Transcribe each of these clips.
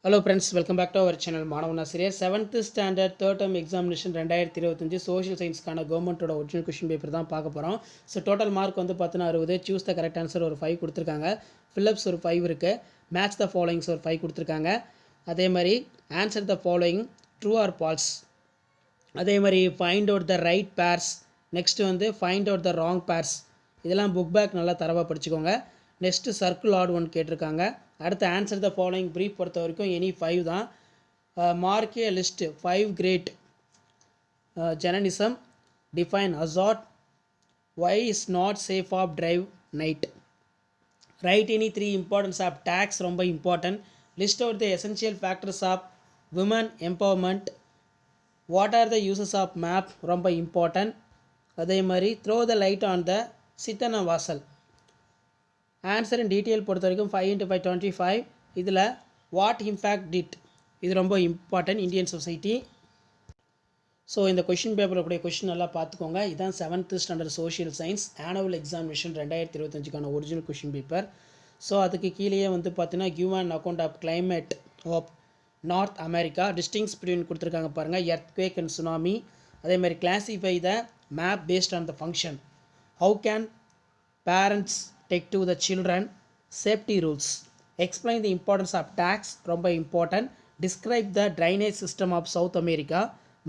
Hello friends, welcome back to our channel. மாணவன் ஆசிரியர் 7th standard third term examination 2025 social சயின்ஸ்க்கான கவர்மெண்ட்டோட original question paper தான் பார்க்க போகிறோம். ஸோ டோட்டல் மார்க் வந்து 60. சூஸ் த கரெக்ட் ஆன்சர் ஒரு 5 கொடுத்துருக்காங்க. ஃபில்லப்ஸ் ஒரு 5 இருக்குது. மேட்ச் த ஃபாலோயிங்ஸ் ஒரு 5 கொடுத்துருக்காங்க. அதே மாதிரி answer the following true or false. அதே மாதிரி find out the right pairs. Next வந்து find out the wrong pairs. இதெல்லாம் புக் பேக் நல்லா தரவாக படிச்சுக்கோங்க. நெக்ஸ்ட்டு சர்க்கிள் ஆட் ஒன் கேட்டிருக்காங்க. அடுத்து ஆன்சர் த ஃபாலோயிங் ப்ரீஃப் பொறுத்த வரைக்கும் எனி 5 தான். Mark a list 5 great journalism, define அசாட், why is not safe of drive night, write any 3 importance of taxes ரொம்ப important, list out the essential factors of women empowerment, what are the uses of map ரொம்ப important. அதே மாதிரி throw the light on the Sittanavasal. Answer in detail பொறுத்த வரைக்கும் 5 × 5 25. இதில் what impact did இது ரொம்ப important Indian society. So இந்த question பேப்பரில் கூடிய கொஷின் நல்லா பார்த்துக்கோங்க. இதுதான் 7th standard social science annual examination 2025க்கான ஒரிஜினல் கொஷின் பேப்பர். ஸோ அதுக்கு கீழேயே வந்து பார்த்தீங்கன்னா give and account of climate of North America, distinguish between கொடுத்துருக்காங்க பாருங்கள், எர்த்குவேக் அண்ட் சுனாமி. அதே மாதிரி classify the map based on the function, how can parents take to the children, safety rules, explain the importance of tax ரொம்ப important, describe the drainage system of South America,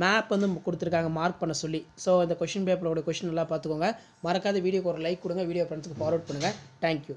map வந்து கொடுத்துருக்காங்க mark பண்ண சொல்லி. So இந்த question பேப்பரோட question நல்லா பார்த்துக்கோங்க. மறக்காத வீடியோக்கு ஒரு லைக் கொடுங்க, வீடியோ ஃப்ரெண்ட்ஸுக்கு ஃபார்வர்ட் பண்ணுங்கள். தேங்க்யூ.